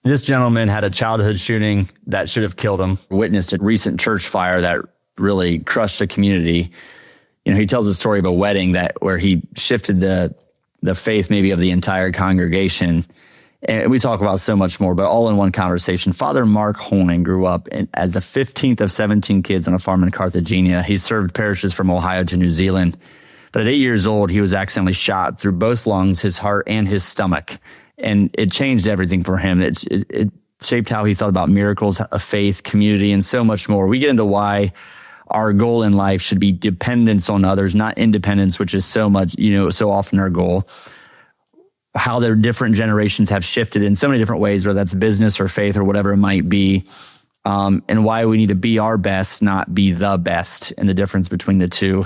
This gentleman had a childhood shooting that should have killed him, witnessed a recent church fire that really crushed a community. You know, he tells a story of a wedding where he shifted the faith maybe of the entire congregation. And we talk about so much more, but all in one conversation. Father Mark Holning grew up as the 15th of 17 kids on a farm in Cartagena. He served parishes from Ohio to New Zealand. But at 8 years old, he was accidentally shot through both lungs, his heart, and his stomach. And it changed everything for him. It shaped how he thought about miracles of faith, community, and so much more. We get into why our goal in life should be dependence on others, not independence, which is so much, so often our goal. How their different generations have shifted in so many different ways, whether that's business or faith or whatever it might be. And why we need to be our best, not be the best, and the difference between the two.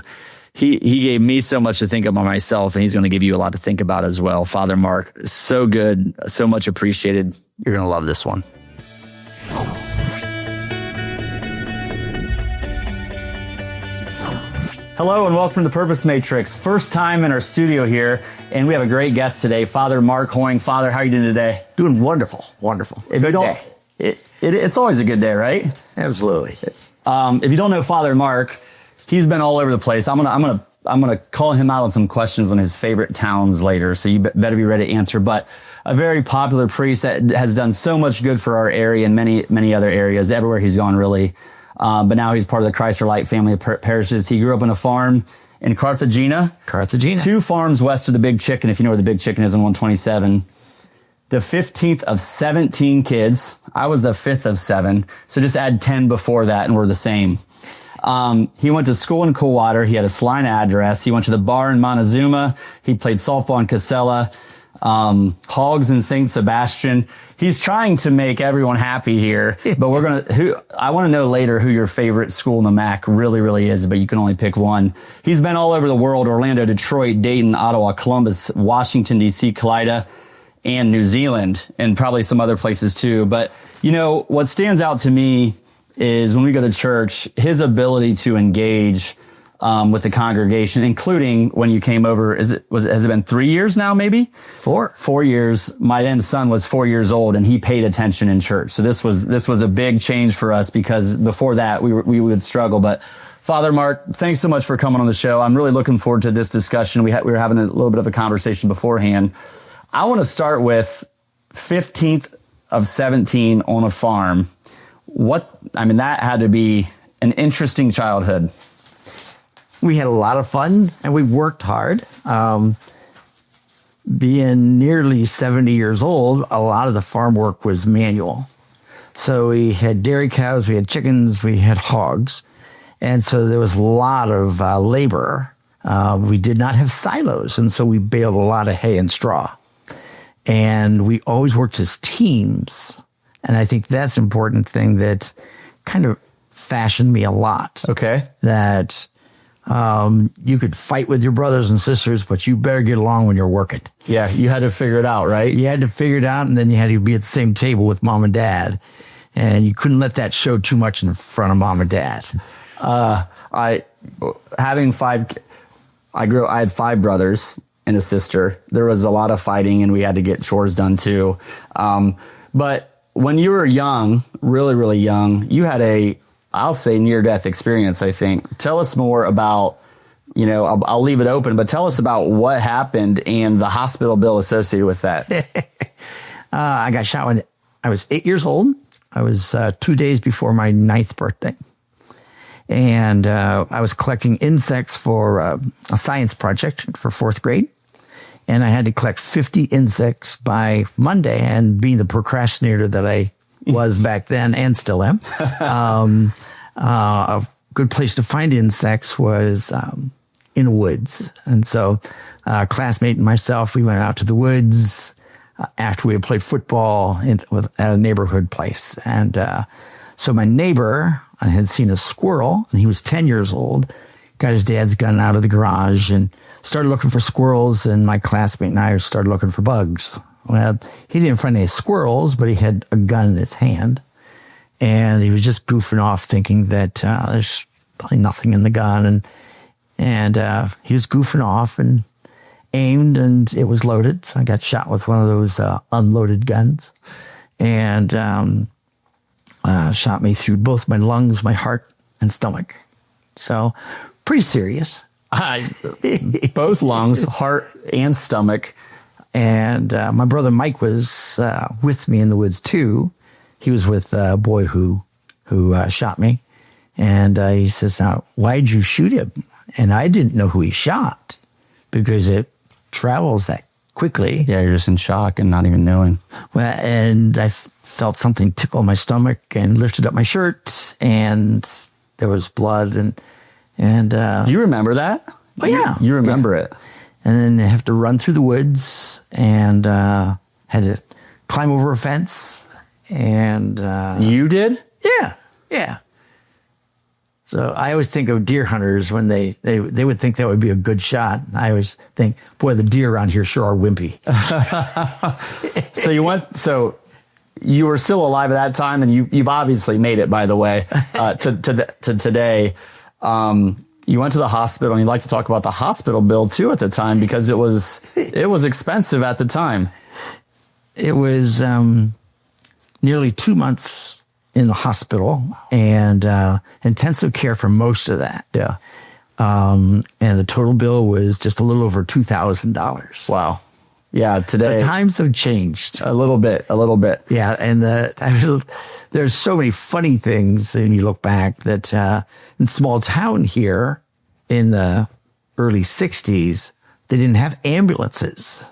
He gave me so much to think about myself, and he's going to give you a lot to think about as well. Father Mark, so good, so much appreciated. You're going to love this one. Hello and welcome to the Purpose Matrix. First time in our studio here, and we have a great guest today, Father Mark Holning. Father, how are you doing today? Doing wonderful, wonderful. If you don't, it's always a good day, right? Absolutely. If you don't know Father Mark, he's been all over the place. I'm gonna call him out on some questions on his favorite towns later, so you better be ready to answer. But a very popular priest that has done so much good for our area and many other areas, everywhere he's gone, really. But now he's part of the Christ or Light family of parishes. He grew up on a farm in Cartagena. 2 farms west of the Big Chicken, if you know where the Big Chicken is on 127. The 15th of 17 kids. I was the 5th of 7. So just add 10 before that and we're the same. He went to school in Coldwater. He had a Salina address. He went to the bar in Montezuma. He played softball in Casella, Hogs in St. Sebastian. He's trying to make everyone happy here, but I want to know later who your favorite school in the MAC really, really is, but you can only pick one. He's been all over the world: Orlando, Detroit, Dayton, Ottawa, Columbus, Washington, D.C., Calida, and New Zealand, and probably some other places too. But, what stands out to me is when we go to church, his ability to engage with the congregation, including when you came over. Has it been 3 years now, maybe? 4. 4 years. My then son was 4 years old, and he paid attention in church. So this was a big change for us, because before that we would struggle. But Father Mark, thanks so much for coming on the show. I'm really looking forward to this discussion. We were having a little bit of a conversation beforehand. I want to start with 15th of 17 on a farm. That had to be an interesting childhood. We had a lot of fun and we worked hard. Being nearly 70 years old, a lot of the farm work was manual. So we had dairy cows, we had chickens, we had hogs. And so there was a lot of labor. We did not have silos, and so we baled a lot of hay and straw. And we always worked as teams. And I think that's an important thing that kind of fashioned me a lot. Okay. That you could fight with your brothers and sisters, but you better get along when you're working. Yeah, you had to figure it out, right? You had to figure it out, and then you had to be at the same table with mom and dad. And you couldn't let that show too much in front of mom and dad. I had 5 brothers and a sister. There was a lot of fighting, and we had to get chores done too. But when you were young, really, really young, you had I'll say near-death experience, I think. Tell us more about, I'll leave it open, but tell us about what happened and the hospital bill associated with that. I got shot when I was 8 years old. I was 2 days before my 9th birthday. And I was collecting insects for a science project for 4th grade. And I had to collect 50 insects by Monday. And being the procrastinator that I was back then and still am, a good place to find insects was in woods. And so a classmate and myself, we went out to the woods after we had played football at a neighborhood place. And so my neighbor had seen a squirrel, and he was 10 years old, got his dad's gun out of the garage and started looking for squirrels, and my classmate and I started looking for bugs. Well, he didn't find any squirrels, but he had a gun in his hand, and he was just goofing off, thinking that there's probably nothing in the gun, and he was goofing off and aimed, and it was loaded. So I got shot with one of those unloaded guns, and shot me through both my lungs, my heart, and stomach. So pretty serious. Both lungs, heart, and stomach. And my brother Mike was with me in the woods too. He was with a boy who shot me. And he says, "Now, why'd you shoot him?" And I didn't know who he shot because it travels that quickly. Yeah, you're just in shock and not even knowing. Well, and I felt something tickle my stomach and lifted up my shirt, and there was blood. And you remember that? Oh, yeah. You remember it. And then I have to run through the woods and had to climb over a fence. And you did? Yeah. So I always think of deer hunters when they would think that would be a good shot. I always think, boy, the deer around here sure are wimpy. So you were still alive at that time, and you've obviously made it, by the way, to today. You went to the hospital, and you'd like to talk about the hospital bill too at the time, because it was expensive at the time. It was nearly 2 months in the hospital and intensive care for most of that. Yeah. And the total bill was just a little over $2,000. Wow. Yeah. Today, so times have changed a little bit. Yeah. And there's so many funny things when you look back that in small town here in the early 60s, they didn't have ambulances.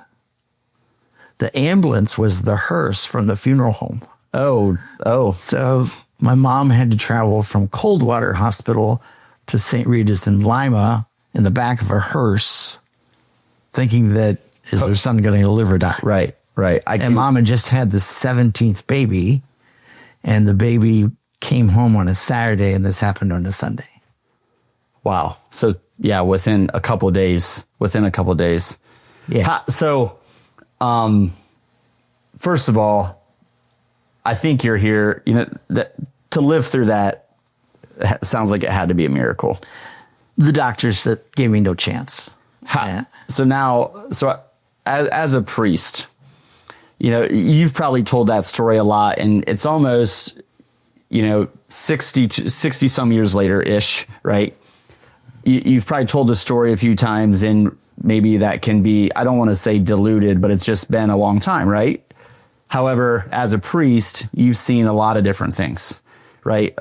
The ambulance was the hearse from the funeral home. Oh. So my mom had to travel from Coldwater Hospital to St. Rita's in Lima in the back of a hearse, thinking that is her son going to live or die? Right. And mom had just had the 17th baby, and the baby came home on a Saturday, and this happened on a Sunday. Wow. So yeah, within a couple of days. Yeah. So, first of all, I think you're here, to live through that sounds like it had to be a miracle. The doctors that gave me no chance. Yeah. So as a priest, you've probably told that story a lot, and it's almost, 60 some years later ish, right? You've probably told the story a few times, and maybe that can be, I don't want to say diluted, but it's just been a long time, right? However, as a priest, you've seen a lot of different things, right?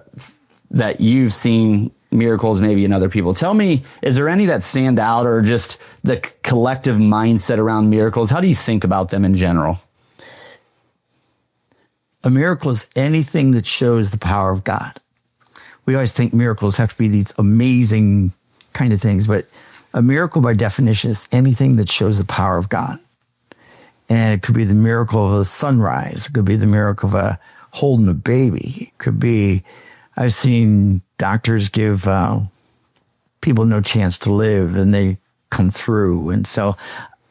That you've seen miracles maybe in other people. Tell me, is there any that stand out, or just the collective mindset around miracles? How do you think about them in general? A miracle is anything that shows the power of God. We always think miracles have to be these amazing kind of things, but a miracle by definition is anything that shows the power of God. And it could be the miracle of a sunrise. It could be the miracle of holding a baby. It could be, I've seen doctors give people no chance to live, and they come through. And so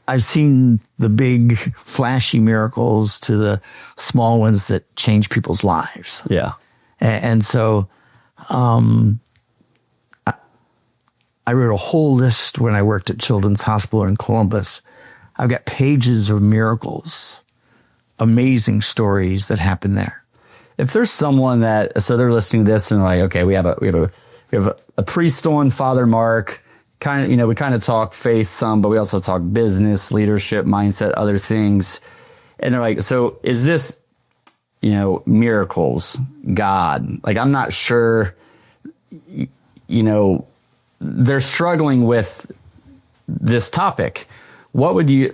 I've seen the big flashy miracles to the small ones that change people's lives. Yeah. And so I wrote a whole list when I worked at Children's Hospital in Columbus. I've got pages of miracles, amazing stories that happen there. If there's someone so they're listening to this and like, okay, we have a priest on, Father Mark, kind of, we kind of talk faith some, but we also talk business, leadership, mindset, other things. And they're like, so is this, miracles, God? Like, I'm not sure, they're struggling with this topic. What would you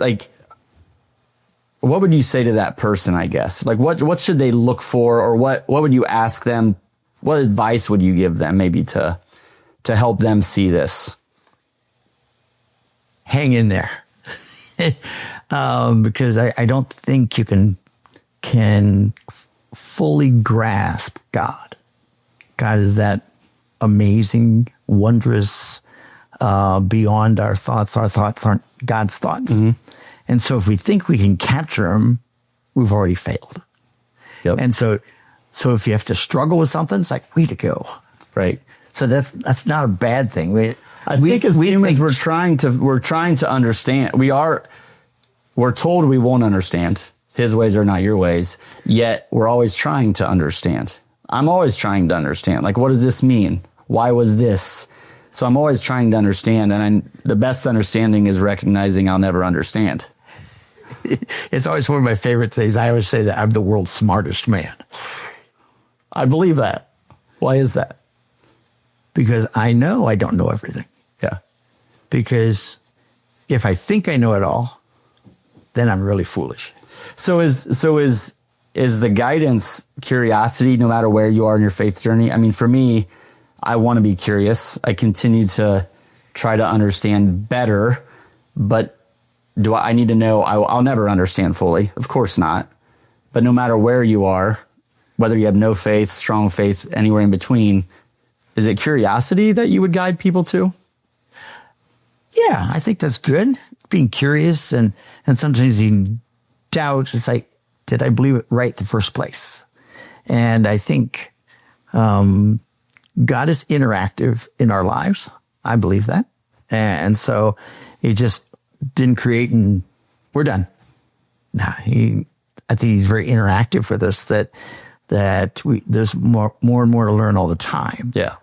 say to that person, I guess? Like, what should they look for, or what would you ask them? What advice would you give them maybe to help them see this? Hang in there. Because I don't think you can fully grasp God. God is that amazing, wondrous, beyond our thoughts. Our thoughts aren't God's thoughts. Mm-hmm. And so if we think we can capture them, we've already failed. Yep. And so if you have to struggle with something, it's like, way to go. Right. So that's not a bad thing. I think as humans, we're trying to understand. We're told we won't understand. His ways are not your ways. Yet we're always trying to understand. I'm always trying to understand. Like, what does this mean? Why was this? So I'm always trying to understand. And the best understanding is recognizing I'll never understand. It's always one of my favorite things. I always say that I'm the world's smartest man. I believe that. Why is that? Because I know I don't know everything. Yeah. Because if I think I know it all, then I'm really foolish. So is the guidance curiosity no matter where you are in your faith journey? I mean, for me, I want to be curious. I continue to try to understand better, but I need to know? I'll never understand fully. Of course not. But no matter where you are, whether you have no faith, strong faith, anywhere in between, is it curiosity that you would guide people to? Yeah, I think that's good. Being curious and sometimes in doubt. It's like, did I believe it right the first place? And I think God is interactive in our lives. I believe that. And so he just didn't create and we're done. Nah, I think he's very interactive with us that there's more and more to learn all the time. Yeah.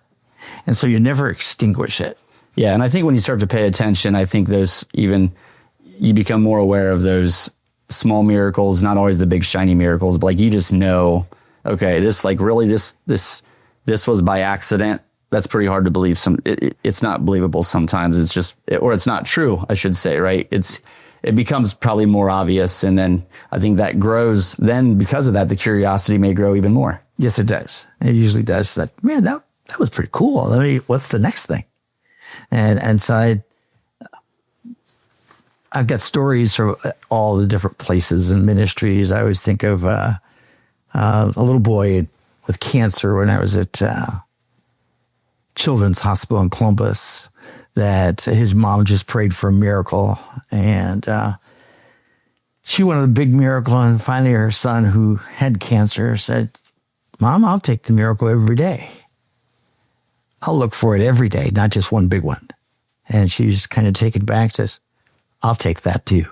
And so you never extinguish it. Yeah. And I think when you start to pay attention, I think you become more aware of those small miracles, not always the big shiny miracles, but like you just know, okay, this was by accident. That's pretty hard to believe. It's not believable sometimes. It's just, or it's not true, I should say, right? It becomes probably more obvious. And then I think that grows. Then because of that, the curiosity may grow even more. Yes, it does. It usually does. That, man, that was pretty cool. What's the next thing? And so I've got stories from all the different places and ministries. I always think of a little boy with cancer when I was at Children's Hospital in Columbus, that his mom just prayed for a miracle. And she wanted a big miracle. And finally her son, who had cancer, said, "Mom, I'll take the miracle every day. I'll look for it every day, not just one big one." And she was kind of taken back, says, "I'll take that too."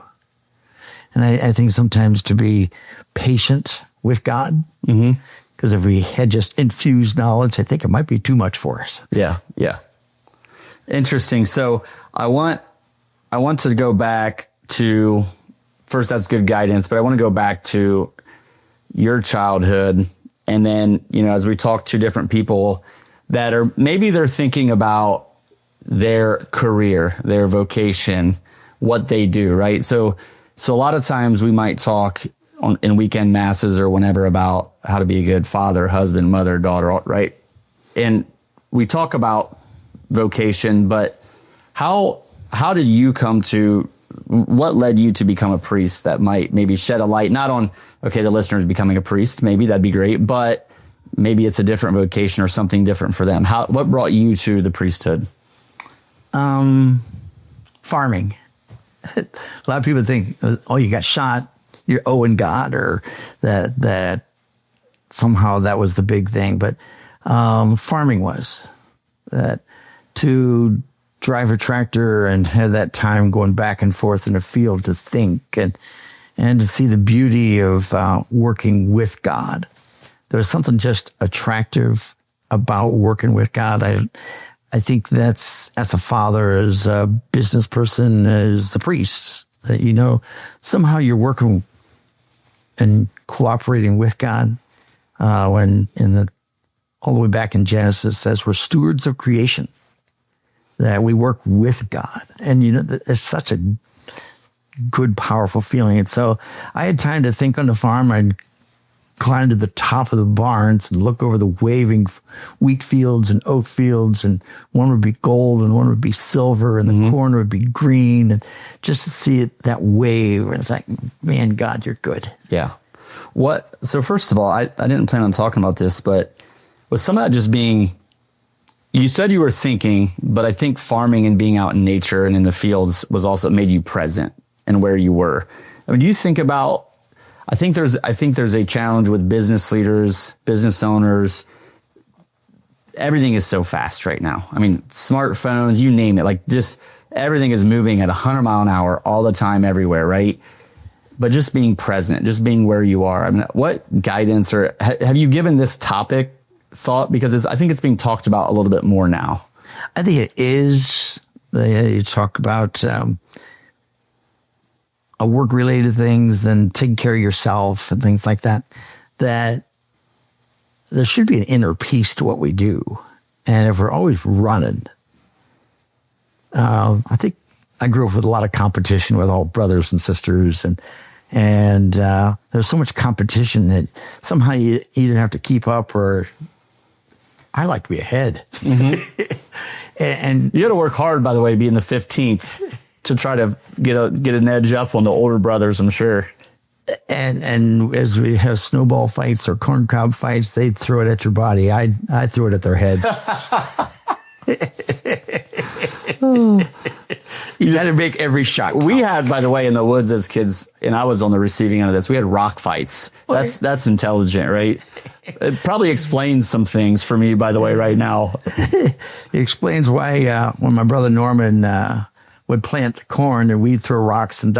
And I think sometimes to be patient with God, because if we had just infused knowledge, I think it might be too much for us. Yeah, yeah. Interesting. So I want to go back to, first, that's good guidance, but I want to go back to your childhood. And then, as we talk to different people that are, maybe they're thinking about their career, their vocation, what they do, right? So a lot of times we might talk in weekend masses or whenever about how to be a good father, husband, mother, daughter, right? And we talk about vocation, but how did you come to, what led you to become a priest that might maybe shed a light, not on, okay, the listener's becoming a priest, maybe that'd be great, but maybe it's a different vocation or something different for them. What brought you to the priesthood? Farming. A lot of people think, oh, you got shot, you're owing God, or that somehow that was the big thing. But farming was that, to drive a tractor and have that time going back and forth in a field to think and to see the beauty of working with God. There was something just attractive about working with God. I think that's, as a father, as a business person, as a priest, that, somehow you're working and cooperating with God. When all the way back in Genesis, it says we're stewards of creation, that we work with God. And, it's such a good, powerful feeling. And so I had time to think on the farm. I'd climb to the top of the barns and look over the waving wheat fields and oat fields, and one would be gold and one would be silver, and the corn would be green, and just to see it, that wave. And it's like, man, God, you're good. Yeah. So first of all, I didn't plan on talking about this, but was some of that just being, you said you were thinking, but I think farming and being out in nature and in the fields was also made you present and where you were. I mean, do you think about, I think there's a challenge with business leaders, business owners. Everything is so fast right now. I mean, smartphones, you name it, like just everything is moving at 100 mile an hour all the time, everywhere, right? but just being present, just being where you are. I mean, what guidance or have you given this topic thought? Because I think it's being talked about a little bit more now. I think it is. You talk about work-related things, then taking care of yourself and things like that, that there should be an inner peace to what we do. And if we're always running, I think I grew up with a lot of competition with all brothers and sisters, and there's so much competition that somehow you either have to keep up or I like to be ahead. Mm-hmm. and you got to work hard, by the way, being the 15th to try to get an edge up on the older brothers, I'm sure. And as we have snowball fights or corn cob fights, they throw it at your body. I throw it at their head. You got to make every shot count. We had, by the way, in the woods as kids, and I was on the receiving end of this, we had rock fights. That's intelligent, right? It probably explains some things for me, by the way, right now. It explains why when my brother Norman would plant the corn and we'd throw rocks and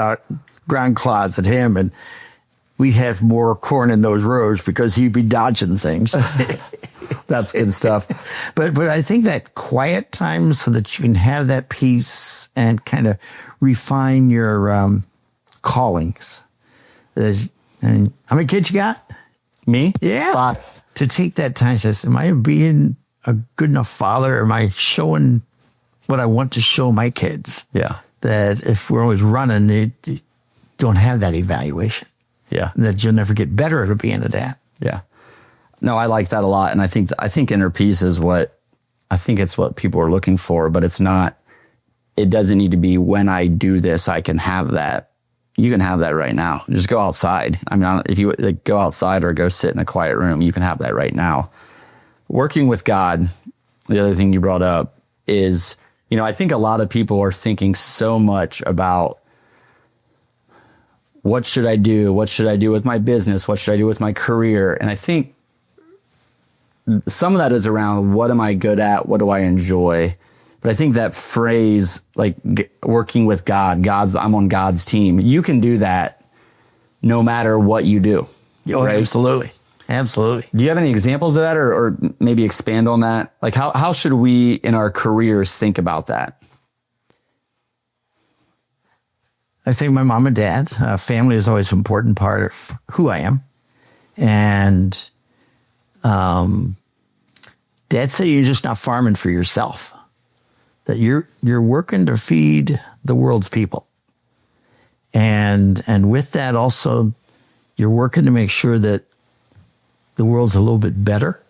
ground clods at him, and we'd have more corn in those rows because he'd be dodging things. That's good stuff. But I think that quiet time so that you can have that peace and kind of refine your callings. And how many kids you got? Me? Yeah. 5. To take that time, says, am I being a good enough father? Am I showing what I want to show my kids? Yeah. That if we're always running, you don't have that evaluation. Yeah. That you'll never get better at being at that. Yeah. No, I like that a lot. And I think inner peace is it's what people are looking for, but it doesn't need to be when I do this, I can have that. You can have that right now. Just go outside. I mean, if you go outside or go sit in a quiet room, you can have that right now. Working with God, the other thing you brought up is, I think a lot of people are thinking so much about what should I do? What should I do with my business? What should I do with my career? And I think some of that is around what am I good at? What do I enjoy? But I think that phrase, like working with God, I'm on God's team. You can do that no matter what you do. Oh, right? Absolutely. Absolutely. Do you have any examples of that or maybe expand on that? Like how should we in our careers think about that? I think my mom and dad, family is always an important part of who I am. And Dad said you're just not farming for yourself, that you're working to feed the world's people. And with that also, you're working to make sure that the world's a little bit better,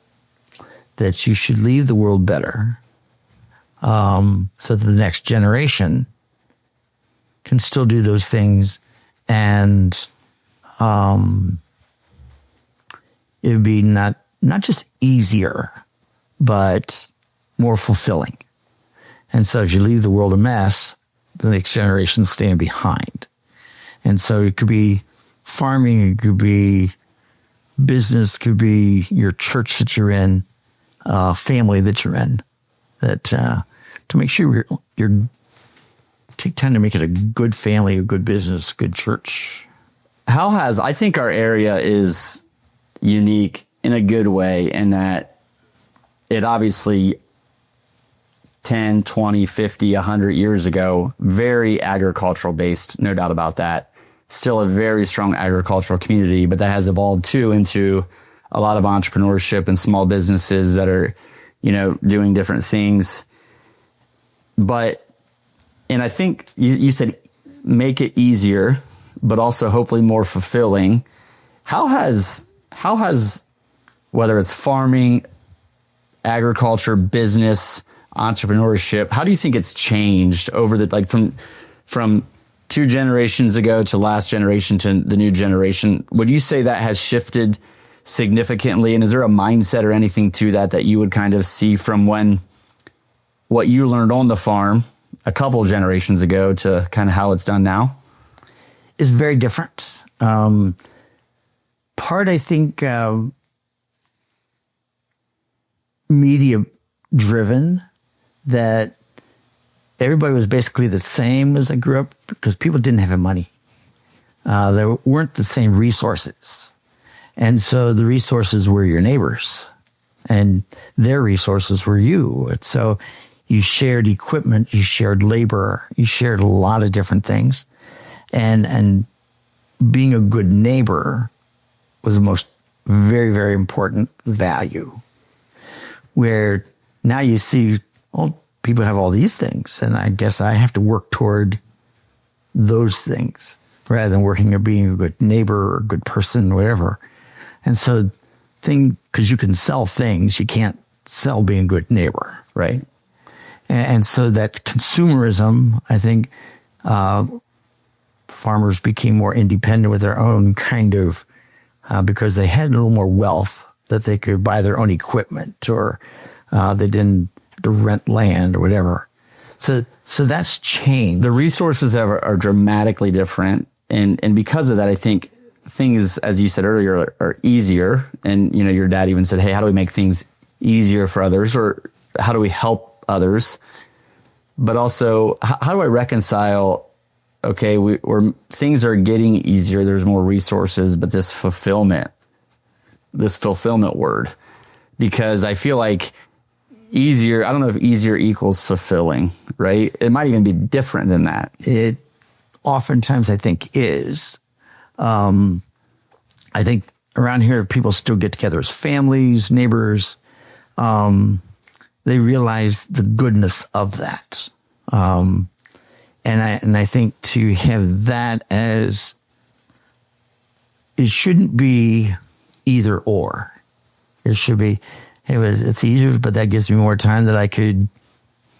that you should leave the world better, so that the next generation can still do those things, and it would be not just easier, but more fulfilling. And so as you leave the world a mess, the next generation's staying behind. And so it could be farming, it could be business, could be your church that you're in, family that you're in, that to make sure you're take time to make it a good family, a good business, good church. I think our area is unique in a good way in that it obviously 10, 20, 50, 100 years ago, very agricultural based, no doubt about that. Still a very strong agricultural community, but that has evolved too into a lot of entrepreneurship and small businesses that are, doing different things. And I think you said make it easier, but also hopefully more fulfilling. How has whether it's farming, agriculture, business, entrepreneurship, how do you think it's changed over from 2 generations ago to last generation to the new generation? Would you say that has shifted significantly? And is there a mindset or anything to that you would kind of see from what you learned on the farm a couple generations ago to kind of how it's done now? It's very different. Part, I think, media driven, that everybody was basically the same as I grew up because people didn't have money. there weren't the same resources. And so the resources were your neighbors, and their resources were you. And so you shared equipment, you shared labor, you shared a lot of different things. And being a good neighbor was the most very, very important value. Where now you see, oh, people have all these things, and I guess I have to work toward those things rather than working at being a good neighbor or a good person, whatever. And so because you can sell things, you can't sell being a good neighbor. Right. And so that consumerism, I think, farmers became more independent with their own kind of, because they had a little more wealth that they could buy their own equipment, or they didn't have to rent land or whatever. So that's changed. The resources are dramatically different. And because of that, I think things, as you said earlier, are easier. And, your dad even said, hey, how do we make things easier for others? Or how do we help others? But also, how do I reconcile, okay, where things are getting easier, there's more resources, but this fulfillment word, because I feel like easier, I don't know if easier equals fulfilling, right? It might even be different than that. It oftentimes, I think, is. I think around here, people still get together as families, neighbors. They realize the goodness of that. And I think to have that as, it shouldn't be either or. It should be, it's easier, but that gives me more time that I could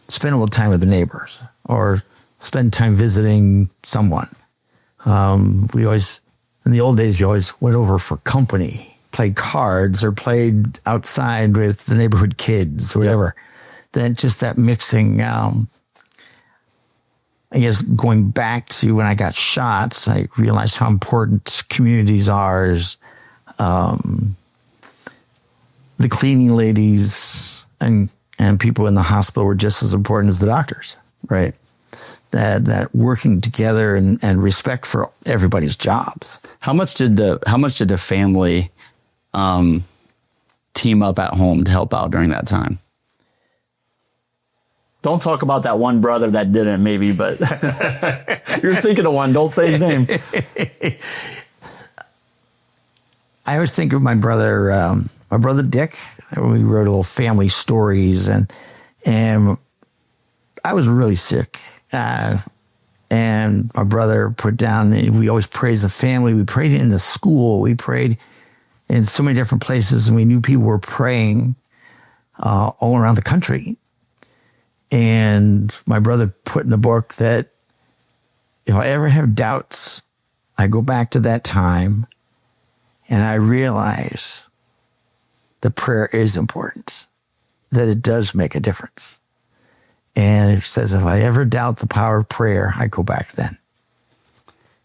spend a little time with the neighbors or spend time visiting someone. We always, in the old days, you always went over for company, played cards or played outside with the neighborhood kids, whatever. Yep. Then just that mixing, I guess going back to when I got shot, I realized how important communities are. The cleaning ladies and people in the hospital were just as important as the doctors. Right. That working together and respect for everybody's jobs. How much did the family team up at home to help out during that time? Don't talk about that one brother that didn't, maybe, but you're thinking of one. Don't say his name. I always think of my brother Dick. We wrote little family stories, and I was really sick. And my brother put down, we always prayed as a family. We prayed in the school. We prayed in so many different places, and we knew people were praying all around the country. And my brother put in the book that if I ever have doubts, I go back to that time and I realize the prayer is important, that it does make a difference. And it says, if I ever doubt the power of prayer, I go back then.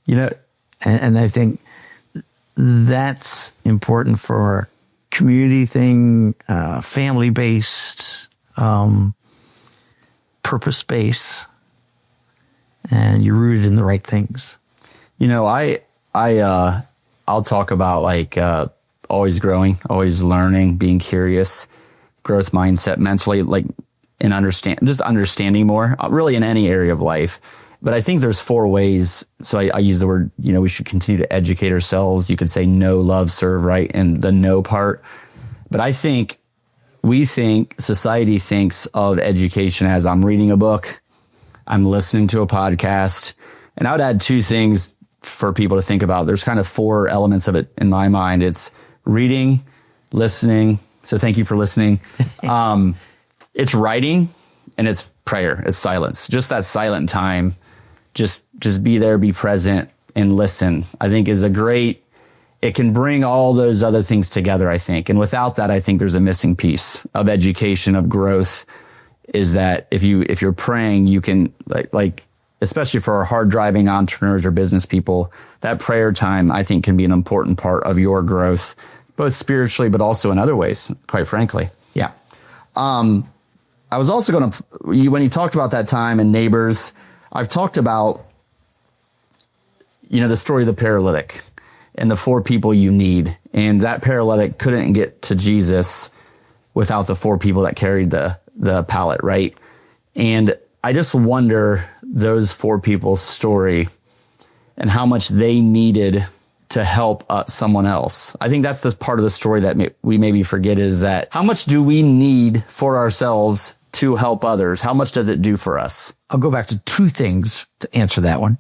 And I think that's important for a community thing, family-based, purpose-based, and you're rooted in the right things. I'll talk about always growing, always learning, being curious, growth mindset, mentally, and understanding more, really in any area of life. But I think there's 4 ways. So I use the word, we should continue to educate ourselves. You could say know, love, serve, right? And the know part. But I think society thinks of education as I'm reading a book, I'm listening to a podcast. And I would add 2 things for people to think about. There's kind of 4 elements of it in my mind. It's reading, listening. So thank you for listening. It's writing, and it's prayer. It's silence. Just that silent time. Just be there, be present, and listen. I think is it can bring all those other things together, I think. And without that, I think there's a missing piece of education, of growth, is that if you're praying, you can, especially for our hard driving entrepreneurs or business people, that prayer time, I think, can be an important part of your growth, both spiritually, but also in other ways, quite frankly. Yeah. I was also going to, when you talked about that time and neighbors, I've talked about, the story of the paralytic and the 4 people you need. And that paralytic couldn't get to Jesus without the 4 people that carried the pallet, right? And I just wonder those 4 people's story and how much they needed to help someone else. I think that's the part of the story that we maybe forget, is that how much do we need for ourselves to help others? How much does it do for us? I'll go back to 2 things to answer that one.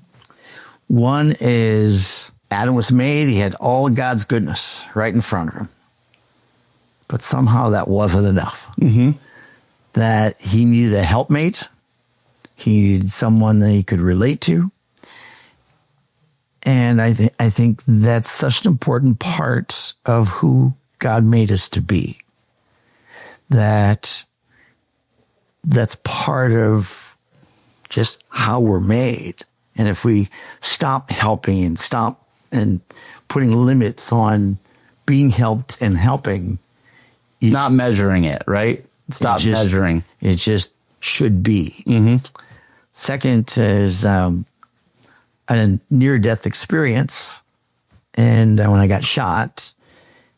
One is Adam was made. He had all of God's goodness right in front of him. But somehow that wasn't enough. Mm-hmm. That he needed a helpmate. He needed someone that he could relate to. And I think that's such an important part of who God made us to be. That's part of just how we're made. And if we stop helping and stop and putting limits on being helped and helping, not measuring it, right? Stop measuring. It just should be. Mm-hmm. Second is a near-death experience. And when I got shot,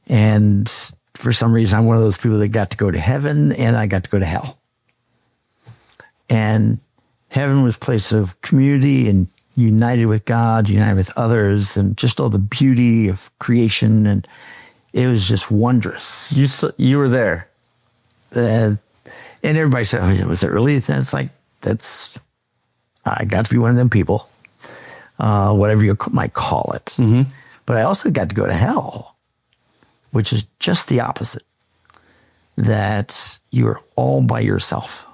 and for some reason, I'm one of those people that got to go to heaven and I got to go to hell. And heaven was a place of community and united with God, united with others, and just all the beauty of creation. And it was just wondrous. You were there. And everybody said, "Oh, yeah, was it really?" I got to be one of them people, whatever you might call it. Mm-hmm. But I also got to go to hell, which is just the opposite. That you're all by yourself.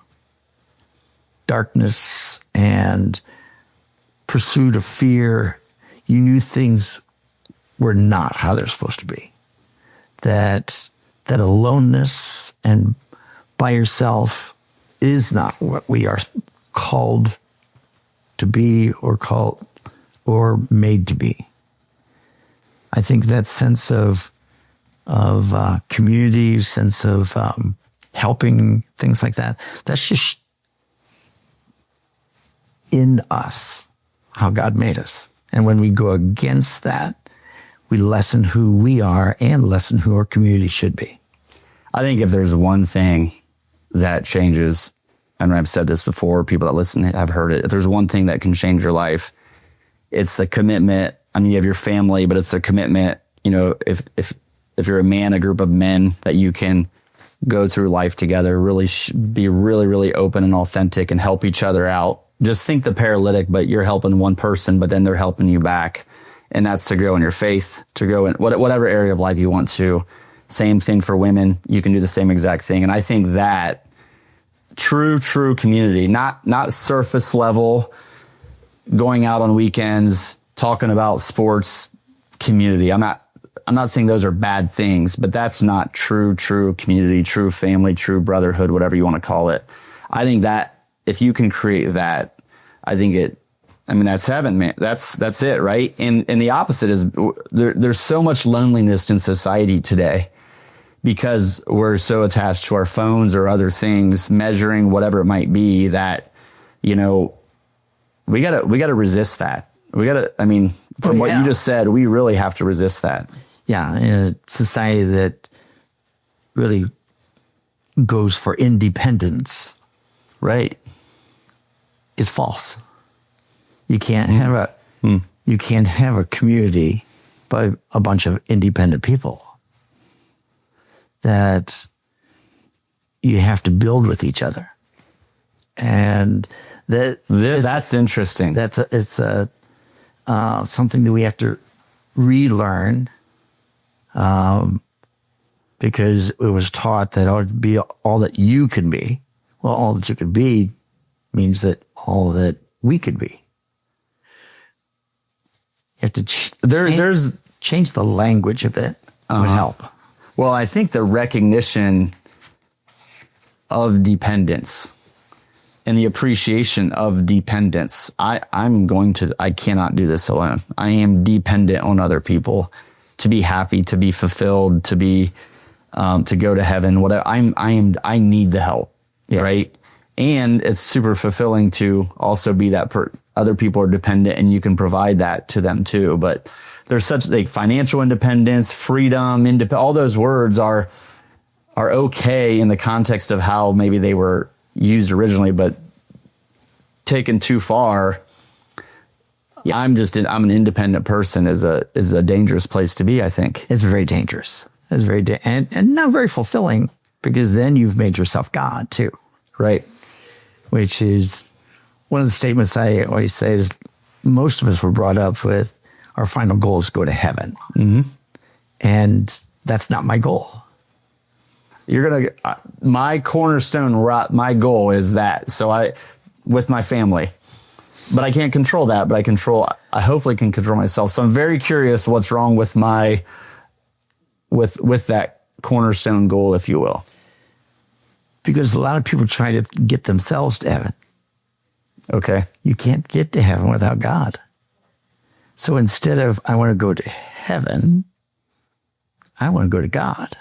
Darkness and pursuit of fear. You knew things were not how they're supposed to be. That aloneness and by yourself is not what we are called to be or made to be. I think that sense of community, sense of helping, things like that, that's just in us, how God made us. And when we go against that, we lessen who we are and lessen who our community should be. I think if there's one thing that changes, and I've said this before, people that listen have heard it, if there's one thing that can change your life, it's the commitment. I mean, you have your family, but it's the commitment. If you're a man, a group of men that you can go through life together, really be really, really open and authentic and help each other out. Just think the paralytic, but you're helping one person, but then they're helping you back. And that's to grow in your faith, to grow in whatever area of life you want to. Same thing for women. You can do the same exact thing. And I think that true community, not surface level, going out on weekends, talking about sports community. I'm not saying those are bad things, but that's not true community, true family, true brotherhood, whatever you want to call it. I think that if you can create that, that's heaven, man. That's it, right? And the opposite is there's so much loneliness in society today because we're so attached to our phones or other things, measuring whatever it might be, that, we gotta resist that. From what you just said, we really have to resist that. Yeah, in a society that really goes for independence, right, is false. You can't have a community by a bunch of independent people. That you have to build with each other, and that's interesting. It's something that we have to relearn, because it was taught that it would be all that you can be. Well, all that you could be means that all that we could be. You have to change the language of it. Would help. Well, I think the recognition of dependence and the appreciation of dependence. I cannot do this alone. I am dependent on other people to be happy, to be fulfilled, to be, to go to heaven. I need the help, right? and it's super fulfilling to also be that other people are dependent and you can provide that to them too. But there's such like financial independence, freedom, all those words are okay in the context of how maybe they were used originally, but taken too far. Yeah. I'm an independent person is a dangerous place to be, I think. It's very dangerous. It's very, and not very fulfilling, because then you've made yourself God too. Right. Which is one of the statements I always say is most of us were brought up with our final goal is to go to heaven. Mm-hmm. And that's not my goal. My cornerstone, my goal is that. So with my family, but I can't control that, but I hopefully can control myself. So I'm very curious what's wrong with with that cornerstone goal, if you will. Because a lot of people try to get themselves to heaven. Okay. You can't get to heaven without God. So instead of, I want to go to heaven, I want to go to God.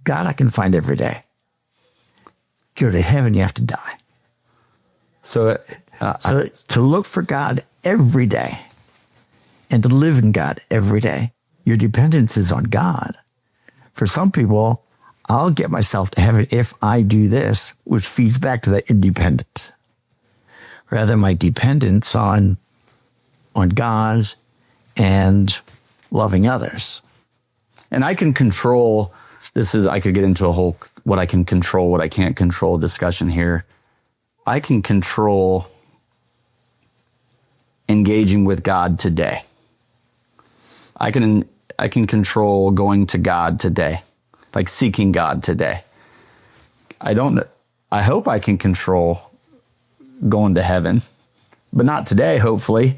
God I can find every day. Go to heaven, you have to die. So to look for God every day and to live in God every day, your dependence is on God. For some people, I'll get myself to heaven if I do this, which feeds back to that independent. Rather, my dependence on God and loving others. And I can control, I could get into a whole, what I can control, what I can't control discussion here. I can control engaging with God today. I can control going to God today, like seeking God today. I hope I can control going to heaven, but not today, hopefully.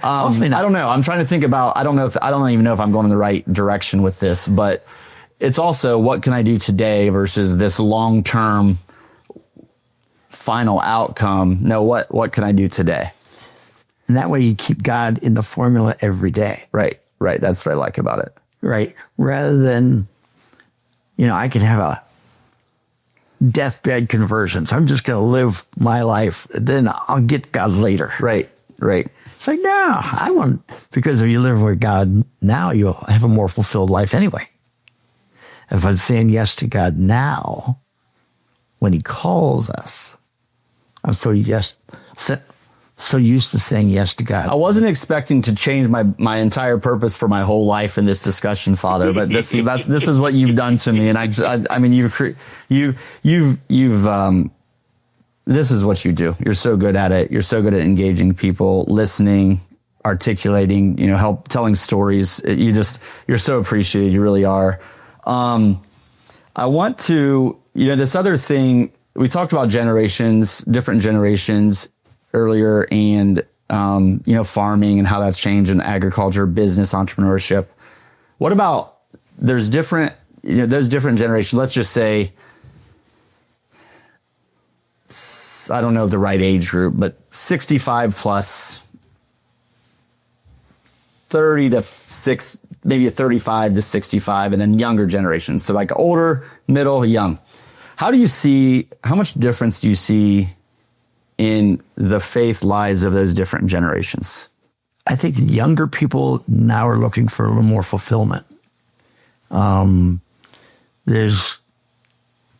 Hopefully not. I don't know. I'm trying to think about, I don't even know if I'm going in the right direction with this, but it's also what can I do today versus this long-term final outcome. No, what can I do today? And that way you keep God in the formula every day. Right. That's what I like about it. Right. Rather than, I can have a deathbed conversions. I'm just going to live my life. Then I'll get God later. Right. It's like, no, because if you live with God now, you'll have a more fulfilled life anyway. If I'm saying yes to God now, when he calls us, I'm so used to saying yes to God. I wasn't expecting to change my entire purpose for my whole life in this discussion, Father. But this is what you've done to me, and I mean this is what you do. You're so good at it. You're so good at engaging people, listening, articulating. Telling stories. You're so appreciated. You really are. I want to this other thing we talked about different generations earlier, and farming and how that's changed in agriculture, business, entrepreneurship. What about those different generations? Let's just say, I don't know the right age group, but 65 plus, 30 to 6, maybe 35 to 65, and then younger generations. So like older, middle, young. How much difference do you see in the faith lives of those different generations? I think the younger people now are looking for a little more fulfillment. There's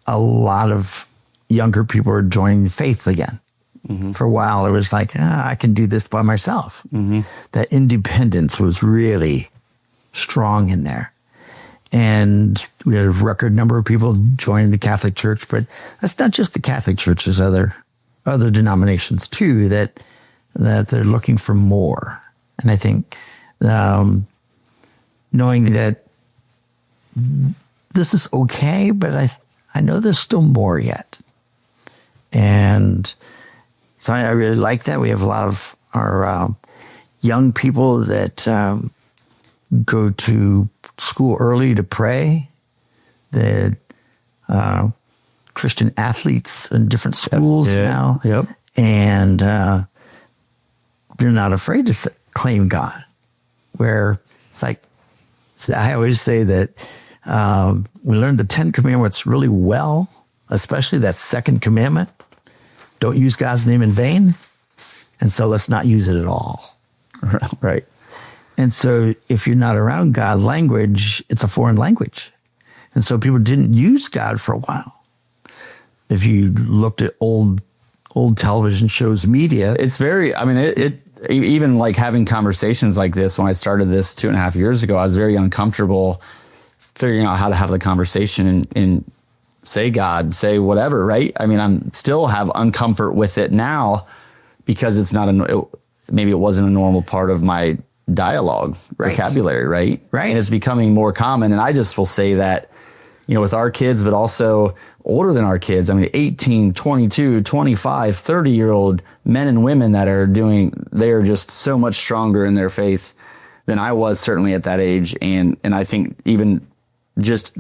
a lot of younger people are joining faith again. Mm-hmm. For a while, it was like, I can do this by myself. Mm-hmm. That independence was really strong in there. And we had a record number of people joining the Catholic Church, but that's not just the Catholic Church. There's other denominations too that they're looking for more. And I think knowing that this is okay, but I know there's still more yet. And so I really like that. We have a lot of our young people that go to school early to pray. The Christian athletes in different schools now. Yep. And they're not afraid to claim God. Where it's like, I always say that we learned the 10 Commandments really well especially that second commandment. Don't use God's name in vain. And so let's not use it at all. Right. And so if you're not around God language, it's a foreign language. And so people didn't use God for a while. If you looked at old television shows, media, it's very, I mean, it even like having conversations like this, when I started this 2.5 years ago, I was very uncomfortable figuring out how to have the conversation and say God, say whatever, right? I mean, I'm still have uncomfort with it now because it's not maybe it wasn't a normal part of my dialogue vocabulary, right? Right. And it's becoming more common. And I just will say that, with our kids, but also older than our kids. I mean, 18, 22, 25, 30-year-old men and women that they are just so much stronger in their faith than I was certainly at that age. And I think even just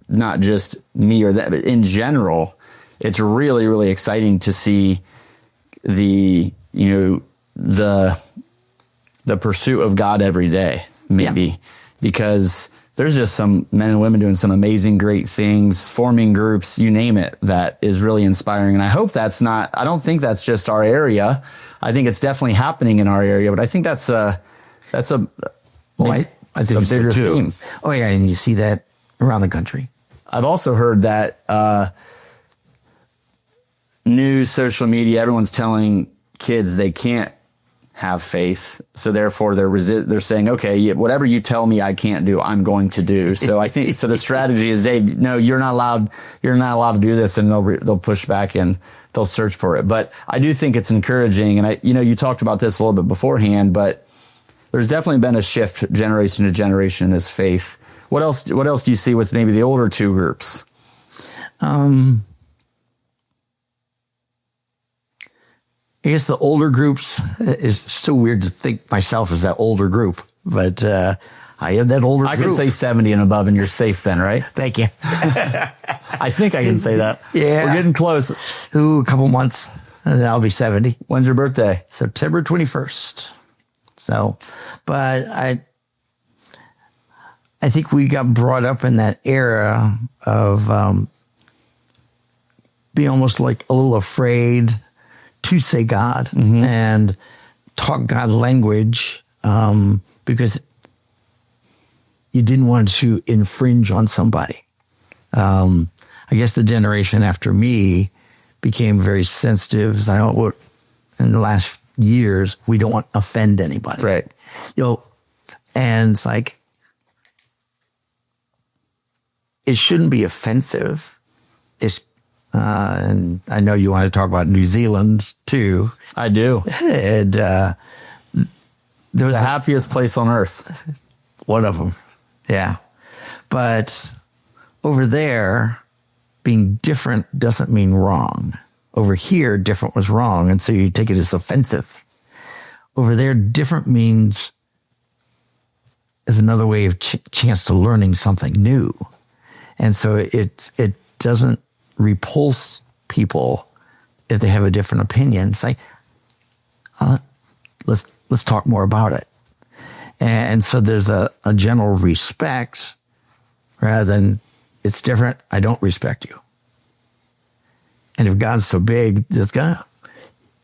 not just me or that, but in general, it's really, really exciting to see the pursuit of God every day, maybe, because there's just some men and women doing some amazing, great things, forming groups, you name it, that is really inspiring. And I hope I don't think that's just our area. I think it's definitely happening in our area, but I think that's a I think it's bigger too. theme. Oh yeah. And you see that around the country. I've also heard that, news, social media, everyone's telling kids they can't have faith, so therefore they're saying, okay, whatever you tell me I can't do, I'm going to do. So I think the strategy is no, you're not allowed to do this, and they'll push back and they'll search for it. But I do think it's encouraging, and you talked about this a little bit beforehand, but there's definitely been a shift generation to generation in this faith. What else do you see with maybe the older two groups? I guess the older groups is so weird to think myself as that older group, but I am that older group. I can say 70 and above, and you're safe then, right? Thank you. I think I can say that. Yeah. We're getting close. A couple months, and then I'll be 70. When's your birthday? September 21st. So, but I think we got brought up in that era of being almost like a little afraid to say God and talk God language because you didn't want to infringe on somebody. I guess the generation after me became very sensitive. In the last years, we don't want to offend anybody. Right. And it's like, it shouldn't be offensive. And I know you want to talk about New Zealand too. I do. And there was the happiest place on earth. One of them. Yeah. But over there, being different doesn't mean wrong. Over here, different was wrong. And so you take it as offensive. Over there, different means is another way of chance to learning something new. And so it doesn't repulse people if they have a different opinion. It's like, let's talk more about it. And so there's a general respect rather than it's different, I don't respect you. And if God's so big, there's gonna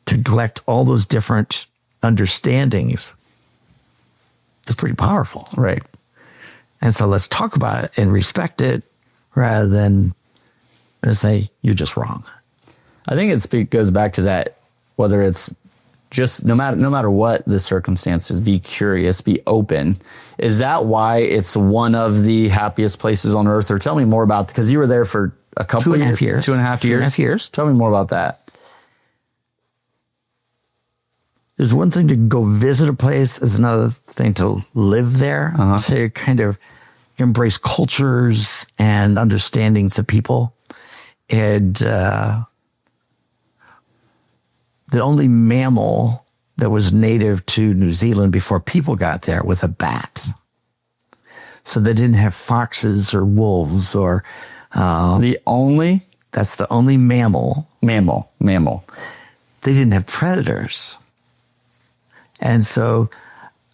to collect all those different understandings. It's pretty powerful. Right. And so let's talk about it and respect it rather than say, you're just wrong. I think it goes back to that, whether it's just no matter what the circumstances, be curious, be open. Is that why it's one of the happiest places on earth? Or tell me more about, because you were there for a couple 2.5 years. 2.5 years. Tell me more about that. There's one thing to go visit a place, is another thing to live there, to kind of embrace cultures and understandings of people. And the only mammal that was native to New Zealand before people got there was a bat. So they didn't have foxes or wolves or... That's the only mammal. Mammal. They didn't have predators. And so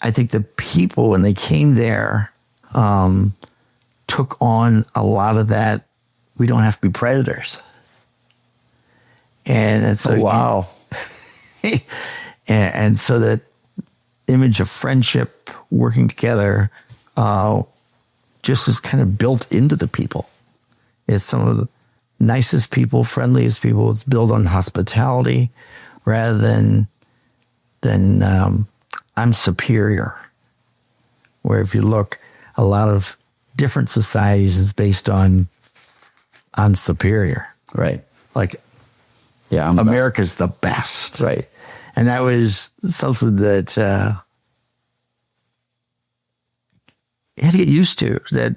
I think the people, when they came there, took on a lot of that. We don't have to be predators. And so, wow. and so that image of friendship, working together, just was kind of built into the people. It's some of the nicest people, friendliest people. It's built on hospitality rather than I'm superior. Where if you look, a lot of different societies is based on I'm superior. Right. Like, yeah, America's the best. Right. And that was something that you had to get used to, that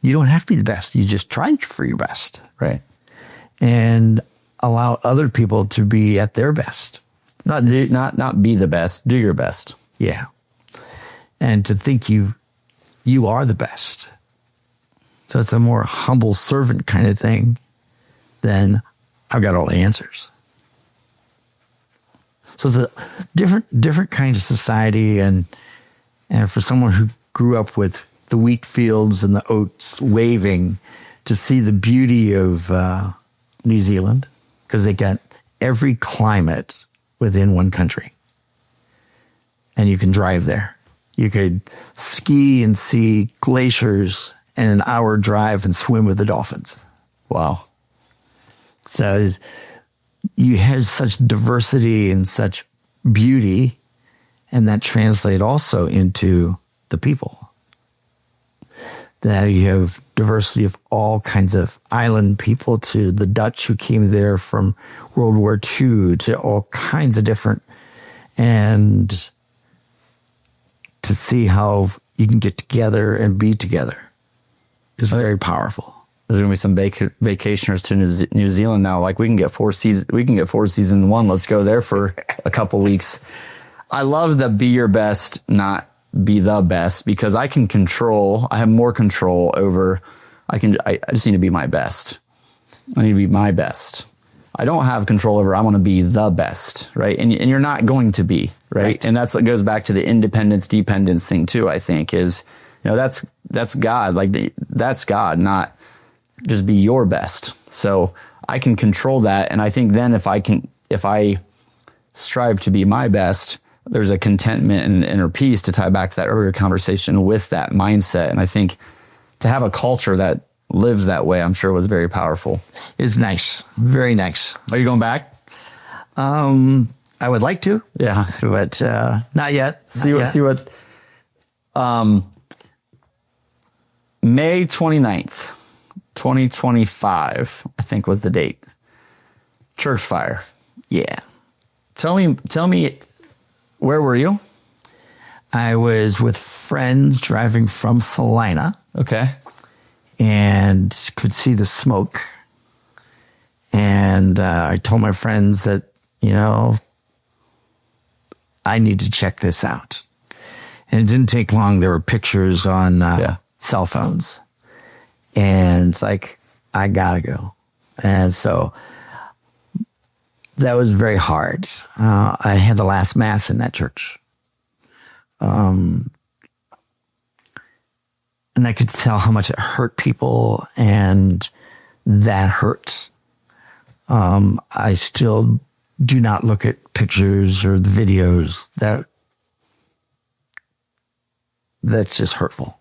you don't have to be the best. You just try for your best. Right. And allow other people to be at their best. Not be the best, do your best. Yeah. And to think you are the best. So it's a more humble servant kind of thing than I've got all the answers. So it's a different kind of society, and for someone who grew up with the wheat fields and the oats waving, to see the beauty of New Zealand, because they got every climate within one country. And you can drive there. You could ski and see glaciers in an hour drive and swim with the dolphins. Wow. So you have such diversity and such beauty, and that translates also into the people. That you have diversity of all kinds of island people, to the Dutch who came there from World War II, to all kinds of different, and to see how you can get together and be together is very powerful. There's gonna be some vacationers to New Zealand now. Like we can get four season one. Let's go there for a couple weeks. I love the be your best, not be the best, because I have more control over, I just need to be my best. I need to be my best. I don't have control over, I want to be the best, right? And you're not going to be, right? And that's what goes back to the independence, dependence thing too, I think, is, that's God. Like that's God, not just be your best. So I can control that. And I think then if I strive to be my best, there's a contentment and inner peace, to tie back to that earlier conversation, with that mindset. And I think to have a culture that lives that way, I'm sure was very powerful. It's nice. Very nice. Are you going back? I would like to. Yeah. But not yet. See what May 29th, 2025, I think was the date. Church fire. Yeah. Tell me, where were you? I was with friends driving from Salina. Okay. And could see the smoke. And I told my friends that, I need to check this out. And it didn't take long. There were pictures on cell phones. And it's like, I gotta go. And so that was very hard. I had the last mass in that church. And I could tell how much it hurt people, and that hurt. I still do not look at pictures or the videos. That's just hurtful.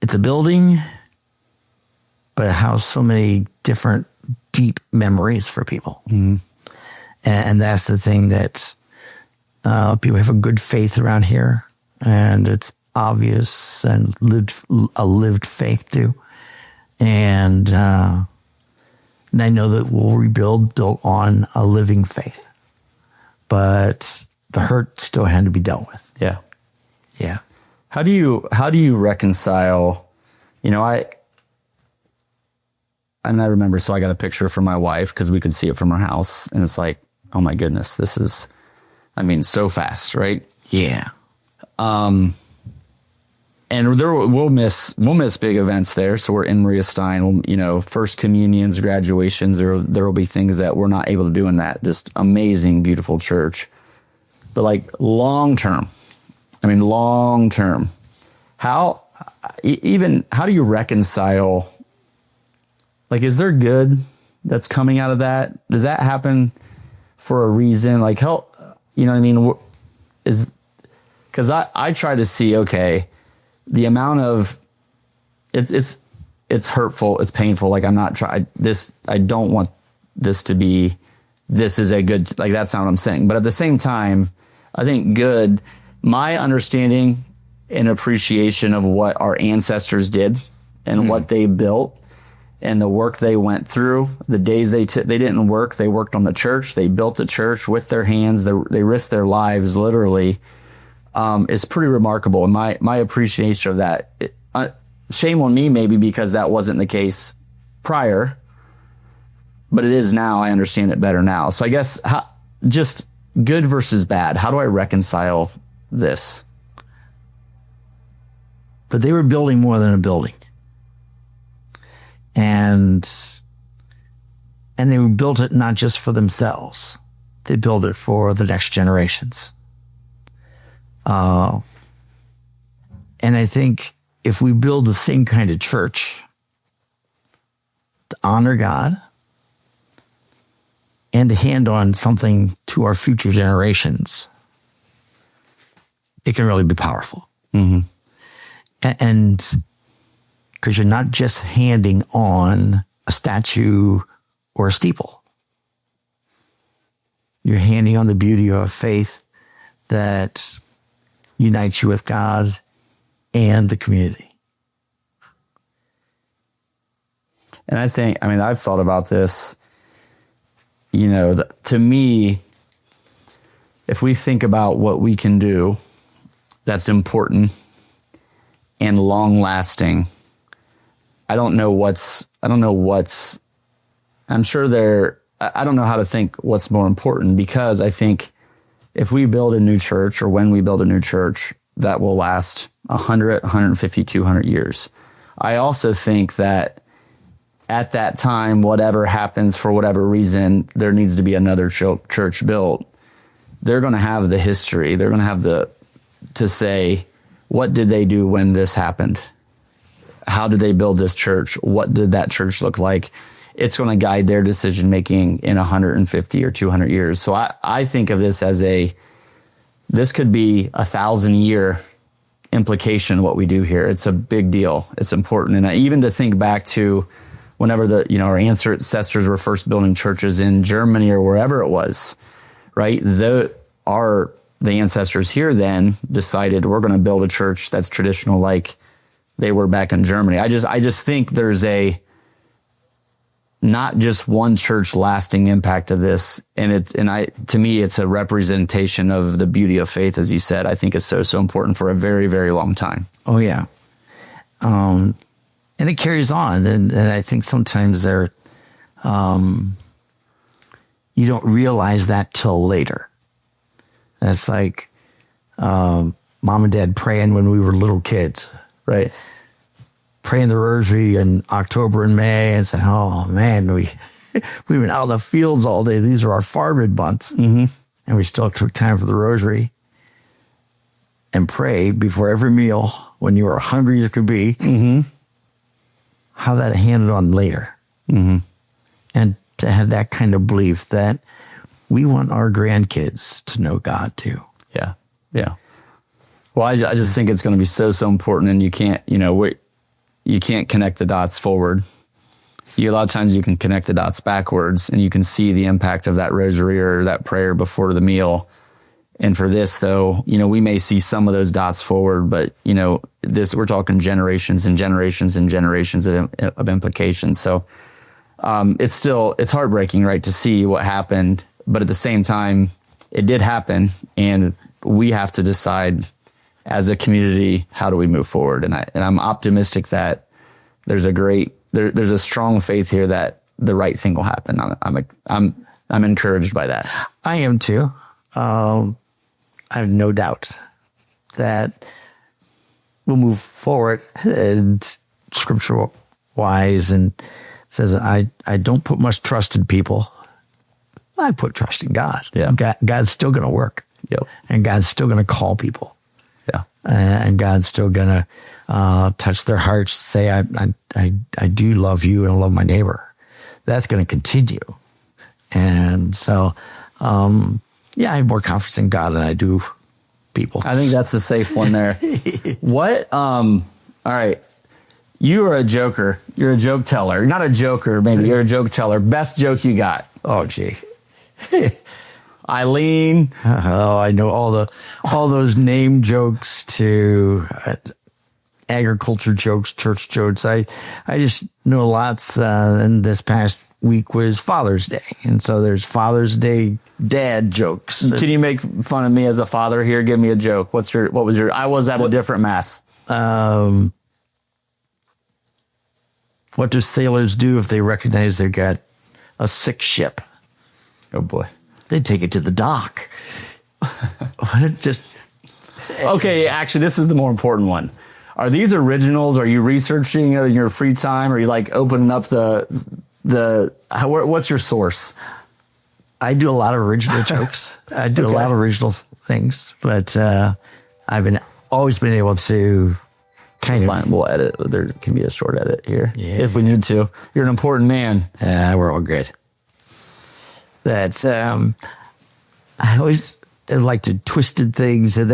It's a building, but it has so many different deep memories for people. Mm-hmm. And that's the thing that people have a good faith around here, and it's obvious, and a lived faith too. And I know that we'll rebuild built on a living faith, but the hurt still had to be dealt with. Yeah. Yeah. How do you reconcile, I remember, so I got a picture from my wife because we could see it from her house, and it's like, oh my goodness, this is, so fast, right? Yeah. And we'll miss big events there. So we're in Maria Stein, first communions, graduations, there will be things that we're not able to do in that just amazing, beautiful church. But like long term, how do you reconcile Like, is there good that's coming out of that? Does that happen for a reason? Like, how, you know what I mean? Because I try to see, okay, the amount of, it's hurtful, it's painful. Like, I'm not trying this, I don't want this to be, this is a good, like, that's not what I'm saying. But at the same time, I think good, my understanding and appreciation of what our ancestors did and what they built and the work they went through, the days they didn't work, they worked on the church, they built the church with their hands, they risked their lives literally, is pretty remarkable. And my appreciation of that, shame on me maybe because that wasn't the case prior, but it is now. I understand it better now. So I guess just good versus bad. How do I reconcile this? But they were building more than a building. And they built it not just for themselves. They built it for the next generations. And I think if we build the same kind of church to honor God and to hand on something to our future generations, it can really be powerful. Mm-hmm. And because you're not just handing on a statue or a steeple. You're handing on the beauty of faith that unites you with God and the community. And I think, I mean, I've thought about this, you know, to me, if we think about what we can do that's important and long lasting, I don't know what's, I'm sure I don't know how to think what's more important, because I think if we build a new church, or when we build a new church, that will last 100, 150, 200 years. I also think that at that time, whatever happens for whatever reason, there needs to be another church built. They're going to have the history. They're going to have to say, what did they do when this happened? How did they build this church? What did that church look like? It's going to guide their decision making in 150 or 200 years. So I think of this as this could be 1,000-year implication of what we do here. It's a big deal. It's important. And even to think back to whenever our ancestors were first building churches in Germany or wherever it was, right? The ancestors here then decided we're going to build a church that's traditional like they were back in Germany. I just think there's not just one church lasting impact of this. To me, it's a representation of the beauty of faith, as you said. I think is so important for a very, very long time. Oh yeah. And it carries on. And I think sometimes you don't realize that till later. It's like, mom and dad praying when we were little kids. Right. Praying the rosary in October and May and saying, oh man, we went out in the fields all day. These are our farming months. Mm-hmm. And we still took time for the rosary and prayed before every meal when you were hungry as could be. Mm-hmm. How that handed on later. Mm-hmm. And to have that kind of belief that we want our grandkids to know God too. Yeah. Yeah. Well, I just think it's going to be so important, and you can't connect the dots forward. A lot of times you can connect the dots backwards, and you can see the impact of that rosary or that prayer before the meal. And for this, though, we may see some of those dots forward, but we're talking generations and generations and generations of implications. So it's heartbreaking, right, to see what happened, but at the same time, it did happen, and we have to decide as a community, how do we move forward? And I'm optimistic that there's a strong faith here that the right thing will happen. I'm encouraged by that. I am too. I have no doubt that we'll move forward and scriptural wise, and says I don't put much trust in people. I put trust in God. Yeah. God's still going to work. Yep. And God's still going to call people. Yeah. and God's still gonna touch their hearts, say, I do love you and I love my neighbor. That's going to continue. And so, yeah, I have more confidence in God than I do people. I think that's a safe one there. What? All right. You are a joker. You're a joke teller. You're not a joker, maybe. You're a joke teller. Best joke you got. Oh, gee. Eileen. Oh, I know all those name jokes to agriculture jokes, church jokes. I just know lots. And this past week was Father's Day, and so there's Father's Day dad jokes. Can you make fun of me as a father here? Give me a joke. What was your? I was at a different mass. What do sailors do if they recognize they've got a sick ship? Oh boy. They take it to the dock. Just okay. Actually, this is the more important one. Are these originals? Are you researching in your free time? Are you like opening up what's your source? I do a lot of original jokes. I do a lot of original things, but I've always been able to kind of. We'll edit. There can be a short edit here if we Yeah. need to. You're an important man. We're all good. That's I always like to twisted things, and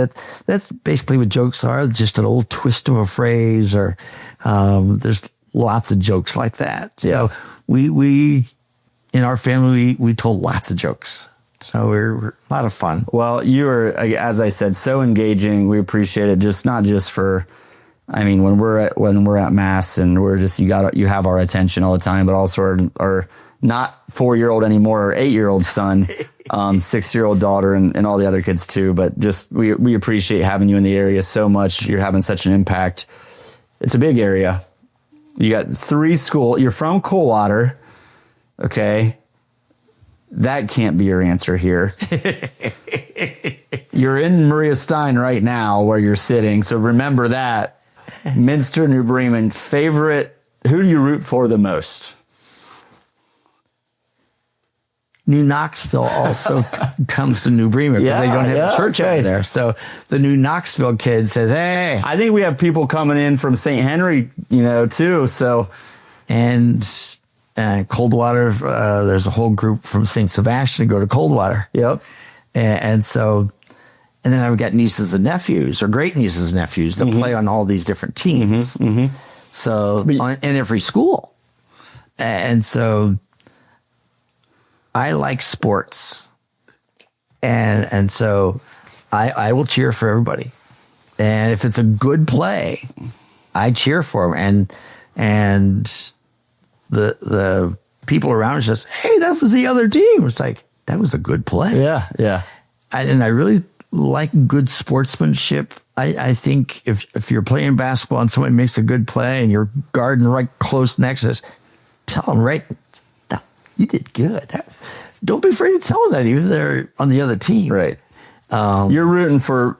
that's basically what jokes are. Just an old twist of a phrase, or there's lots of jokes like that. So we in our family we told lots of jokes. So we're a lot of fun. Well, you are, as I said, so engaging. We appreciate it. Just not just for. I mean, when we're at mass and we're just you have our attention all the time, but also our not 4-year-old anymore, or 8-year-old son, 6-year-old daughter, and all the other kids too. But just we appreciate having you in the area so much. You're having such an impact. It's a big area. You got 3 schools. You're from Coldwater, okay? That can't be your answer here. You're in Maria Stein right now, where you're sitting. So remember that. Minster, New Bremen, favorite. Who do you root for the most? New Knoxville also comes to New Bremen because they don't have a church over there. So the New Knoxville kid says, "Hey." I think we have people coming in from St. Henry, too. So, and Coldwater, there's a whole group from St. Sebastian to go to Coldwater. yep. And so, and then I've got nieces and nephews, or great nieces and nephews, that play on all these different teams. So, in every school. And so, I like sports. And so, I will cheer for everybody. And if it's a good play, I cheer for them. And the people around us just, hey, that was the other team. It's like, that was a good play. Yeah, yeah. And I really like good sportsmanship. I think if you're playing basketball and somebody makes a good play and you're guarding right close next to us, tell them right, no, you did good. Don't be afraid to tell them that, even if they're on the other team. Right. You're rooting for.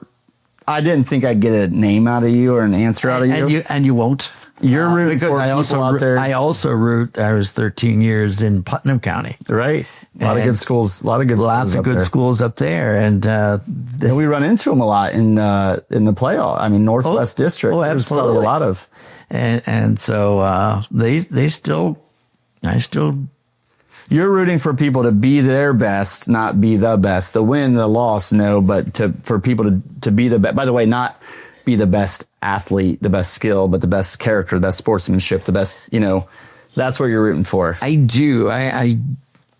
I didn't think I'd get a name out of you or an answer out of you. And you won't. You're rooting for people out there. I also root. I was 13 years in Putnam County. Right. A lot of good schools. Lots of good schools up there, and we run into them a lot in the playoff. I mean, Northwest District. Oh, absolutely. There's a lot of, and so they still. I still. You're rooting for people to be their best, not be the best. The win, the loss, no, but for people to be the best. By the way, not be the best athlete, the best skill, but the best character, the best sportsmanship, the best. That's what you're rooting for. I do.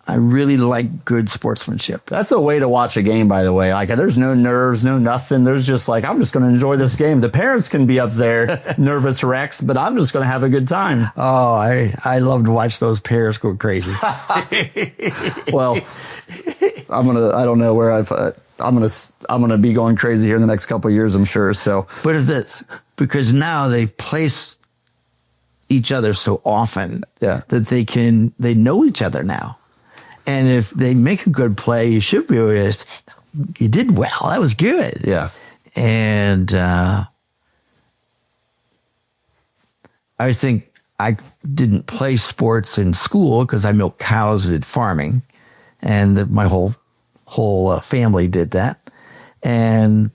I really like good sportsmanship. That's a way to watch a game, by the way. Like, there's no nerves, no nothing. There's just like, I'm just going to enjoy this game. The parents can be up there, nervous wrecks, but I'm just going to have a good time. Oh, I love to watch those pairs go crazy. Well, I don't know where I'm going to be going crazy here in the next couple of years, I'm sure. So, but if that's because now they place each other so often that they know each other now. And if they make a good play, you should be able to say, you did well. That was good. Yeah. And I think I didn't play sports in school because I milked cows and did farming. And my whole family did that. And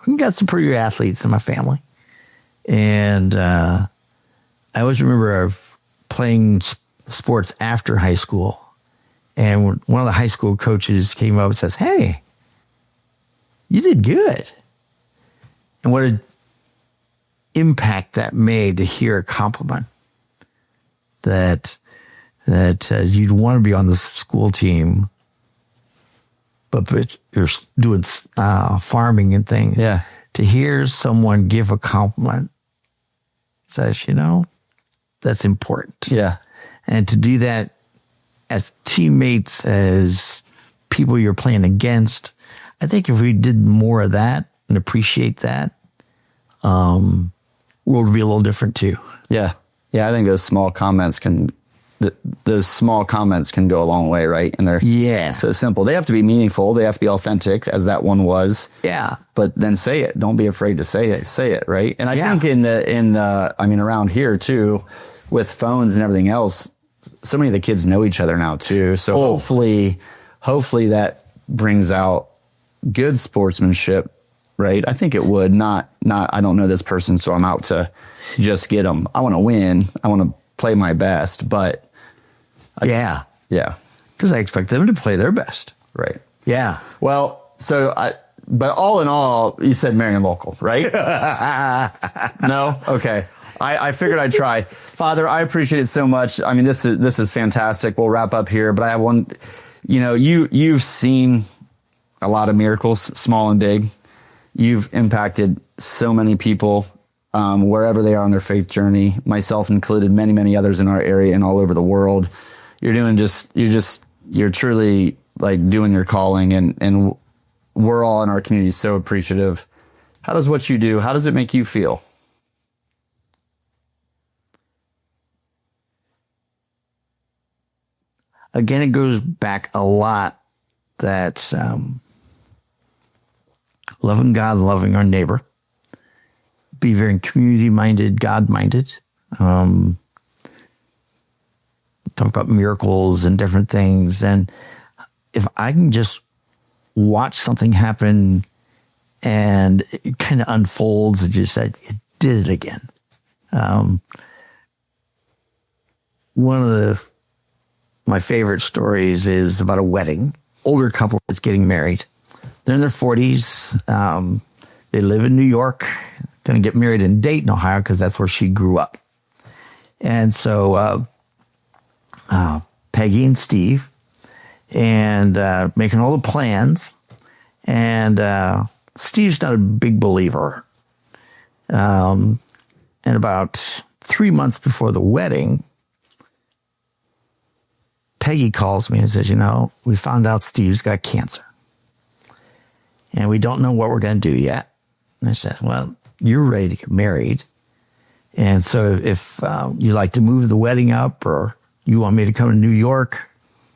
we got some pretty good athletes in my family. And I always remember playing sports after high school. And one of the high school coaches came up and says, "Hey, you did good." And what an impact that made to hear a compliment that you'd want to be on the school team, but you're doing farming and things. Yeah. To hear someone give a compliment says, that's important. Yeah. And to do that as teammates, as people you're playing against, I think if we did more of that and appreciate that, world would be a little different too. Yeah. Yeah. I think those small comments can go a long way, right? And they're so simple. They have to be meaningful. They have to be authentic, as that one was. Yeah. But then say it. Don't be afraid to say it. Say it, right? And I think around here too, with phones and everything else, so many of the kids know each other now too. So hopefully that brings out good sportsmanship, right? I think it would. Not. I don't know this person, so I'm out to just get them. I want to win. I want to play my best, but yeah, because I expect them to play their best, right? Yeah. Well, but all in all, you said Marion local, right? No, okay. I figured I'd try. Father, I appreciate it so much. I mean, this is fantastic. We'll wrap up here, but I have one. You've seen a lot of miracles, small and big. You've impacted so many people. Wherever they are on their faith journey, myself included, many, many others in our area and all over the world. You're truly like doing your calling, and we're all in our community so appreciative. How does what you do, how does it make you feel? Again, it goes back a lot that loving God, loving our neighbor. Be very community-minded, God-minded. Talk about miracles and different things. And if I can just watch something happen and it kind of unfolds, and you said, "You did it again." One of my favorite stories is about a wedding. Older couple that's getting married. They're in their 40s. They live in New York. Going to get married in Dayton, Ohio, because that's where she grew up. And so Peggy and Steve, and making all the plans. And Steve's not a big believer. And about 3 months before the wedding, Peggy calls me and says, "We found out Steve's got cancer. And we don't know what we're going to do yet." And I said, "Well, you're ready to get married. And so if you like to move the wedding up, or you want me to come to New York,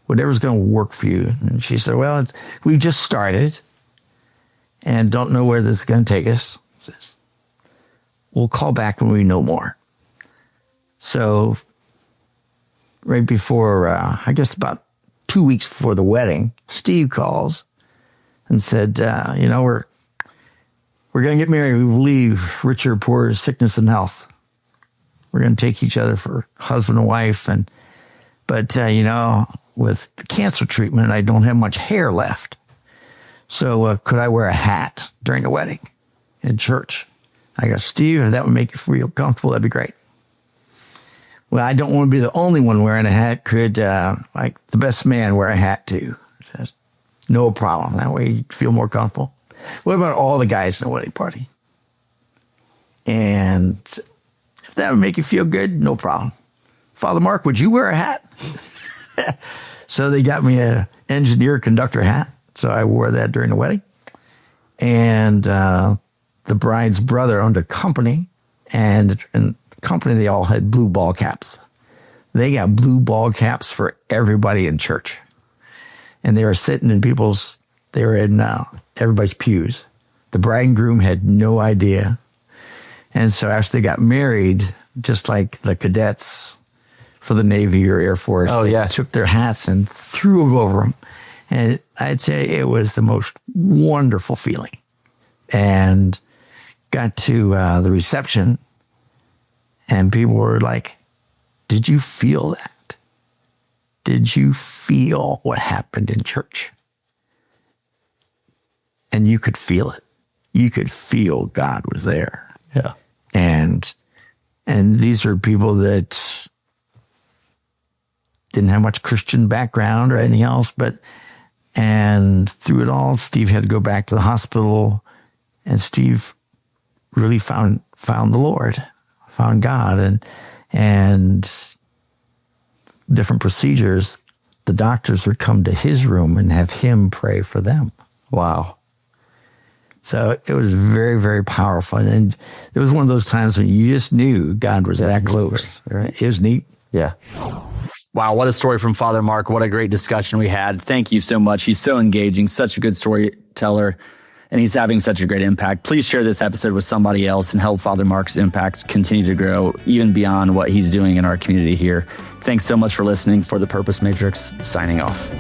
whatever's going to work for you." And she said, "Well, we just started and don't know where this is going to take us. We'll call back when we know more." So right before, I guess about 2 weeks before the wedding, Steve calls and said, we're going to get married. We believe, rich or poor, sickness and health. We're going to take each other for husband and wife. But with the cancer treatment, I don't have much hair left. So could I wear a hat during the wedding in church? I go, "Steve, if that would make you feel comfortable, that'd be great." "Well, I don't want to be the only one wearing a hat. Could the best man wear a hat too?" Says, "No problem. That way you feel more comfortable." "What about all the guys in the wedding party?" And if that would make you feel good, no problem. "Father Mark, would you wear a hat?" So they got me an engineer conductor hat. So I wore that during the wedding. And the bride's brother owned a company, and the company, they all had blue ball caps. They got blue ball caps for everybody in church. And they were sitting in everybody's pews. The bride and groom had no idea. And so after they got married, just like the cadets for the Navy or Air Force, they took their hats and threw them over them. And I'd say it was the most wonderful feeling and got to the reception, and people were like, did you feel that? Did you feel what happened in church? And you could feel it. You could feel God was there. Yeah. And these are people that didn't have much Christian background or anything else, and through it all, Steve had to go back to the hospital, and Steve really found the Lord, found God, and different procedures. The doctors would come to his room and have him pray for them. Wow. So it was very, very powerful. And it was one of those times when you just knew God was that close. Right. It was neat. Yeah. Wow, what a story from Father Mark. What a great discussion we had. Thank you so much. He's so engaging, such a good storyteller, and he's having such a great impact. Please share this episode with somebody else and help Father Mark's impact continue to grow even beyond what he's doing in our community here. Thanks so much for listening. For the Purpose Matrix, signing off.